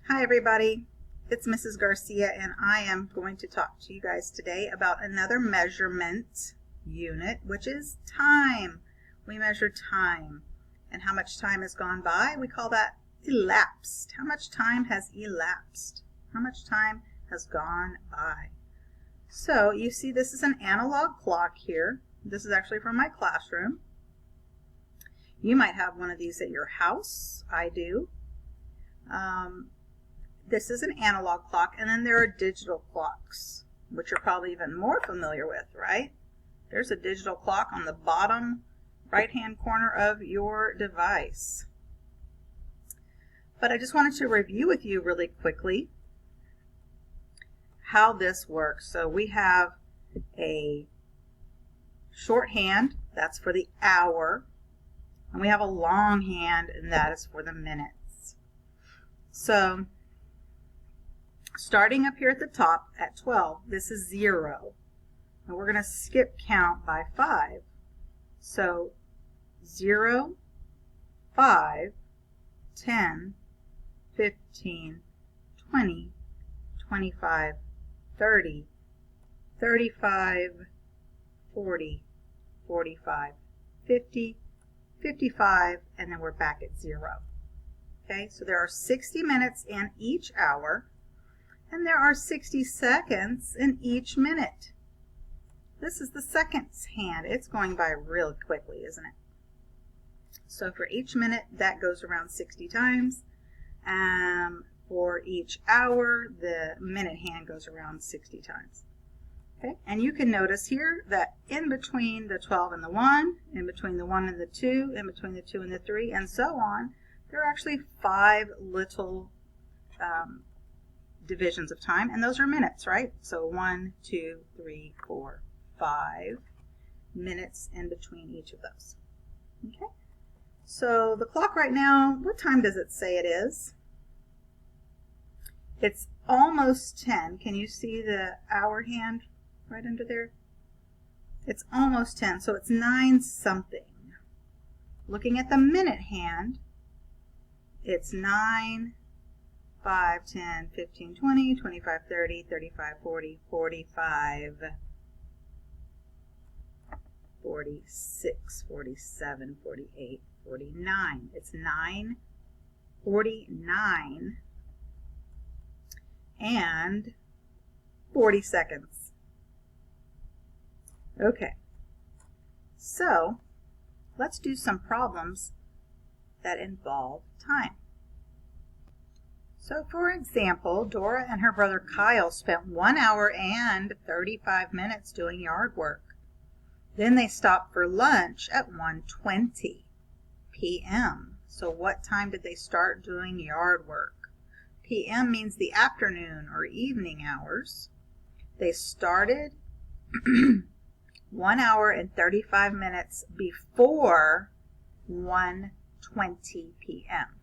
Hi everybody, it's Mrs. Garcia and I am going to talk to you guys today about another measurement unit, which is time. We measure time and how much time has gone by. We call that elapsed. How much time has elapsed? How much time has gone by? So you see this is an analog clock here. This is actually from my classroom. You might have one of these at your house. I do. This is an analog clock, and then there are digital clocks, which you're probably even more familiar with, right? There's a digital clock on the bottom right-hand corner of your device. But I just wanted to review with you really quickly how this works. So we have a shorthand, that's for the hour, and we have a longhand, and that is for the minutes. So starting up here at the top at 12, this is 0. And we're going to skip count by 5. So 0, 5, 10, 15, 20, 25, 30, 35, 40, 45, 50, 55, and then we're back at 0. Okay, so there are 60 minutes in each hour, and there are 60 seconds in each minute. This is the seconds hand. It's going by real quickly, isn't it? So for each minute, that goes around 60 times. For each hour, the minute hand goes around 60 times. Okay, and you can notice here that in between the 12 and the 1, in between the 1 and the 2, in between the 2 and the 3, and so on, there are actually 5 little divisions of time, and those are minutes, right? So 1, 2, 3, 4, 5 minutes in between each of those. Okay, so the clock right now, what time does it say it is? It's almost 10. Can you see the hour hand right under there? It's almost 10, so it's 9 something. Looking at the minute hand, it's 9, 5, 10, 15, 20, 25, 30, 35, 40, 45, 46, 47, 48, 49. It's 9:49 and 40 seconds. Okay, so let's do some problems that involve time. So for example, Dora and her brother Kyle spent 1 hour and 35 minutes doing yard work. Then they stopped for lunch at 1:20 p.m. So what time did they start doing yard work? PM means the afternoon or evening hours. They started 1 hour and 35 minutes before 1:20 p.m.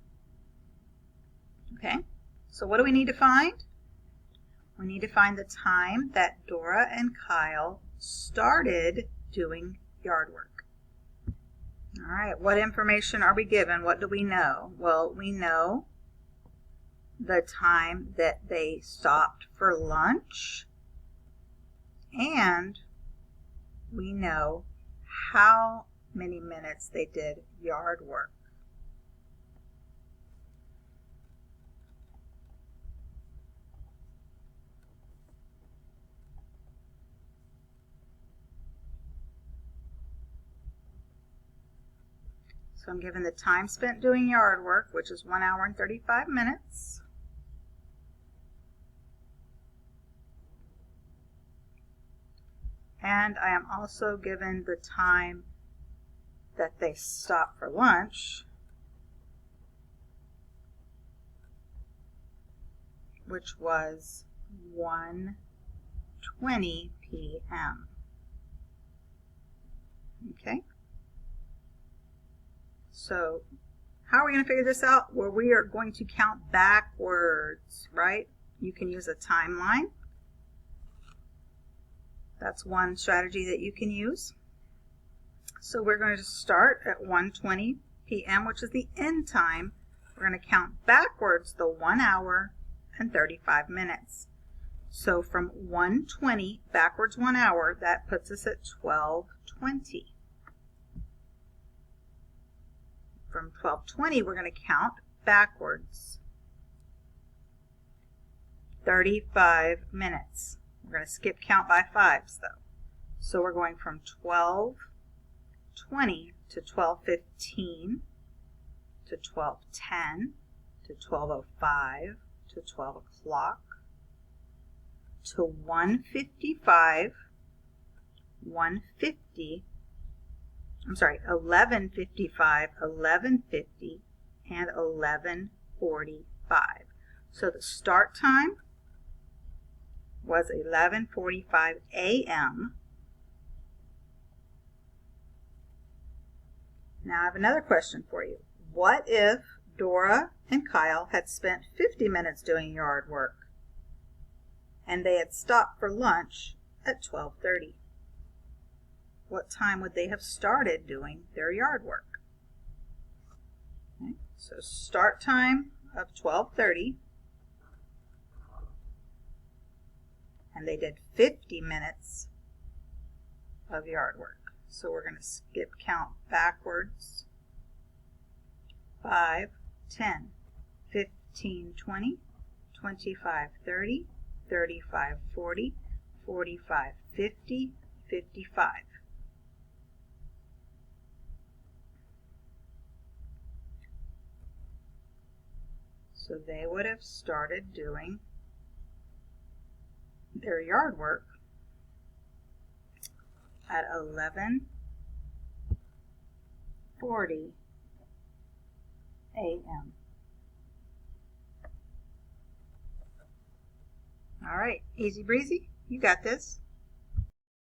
Okay, so what do we need to find? We need to find the time that Dora and Kyle started doing yard work. All right, what information are we given? What do we know? Well, we know the time that they stopped for lunch, and we know how many minutes they did yard work. So I'm given the time spent doing yard work, which is 1 hour and 35 minutes. And I am also given the time that they stopped for lunch, which was 1:20 p.m. Okay? So how are we going to figure this out? Well, we are going to count backwards, right? You can use a timeline. That's one strategy that you can use. So we're going to start at 1:20 p.m., which is the end time we're going to count backwards the 1 hour and 35 minutes. So from 1:20 backwards 1 hour, that puts us at 12:20. From 12:20, we're going to count backwards 35 minutes. We're going to skip count by fives though. So we're going from 12:20 to 12:15 to 12:10 to 12:05 to 12 o'clock to 1:55, 1:50, 11:55, 11:50, and 11:45. So the start time was 11:45 a.m. Now I have another question for you. What if Dora and Kyle had spent 50 minutes doing yard work and they had stopped for lunch at 12:30? What time would they have started doing their yard work? Okay, so start time of 12:30, and they did 50 minutes of yard work. So we're going to skip count backwards 5, 10, 15, 20, 25, 30, 35, 40, 45, 50, 55. So they would have started doing their yard work at 11:40 a.m. All right, easy breezy, you got this.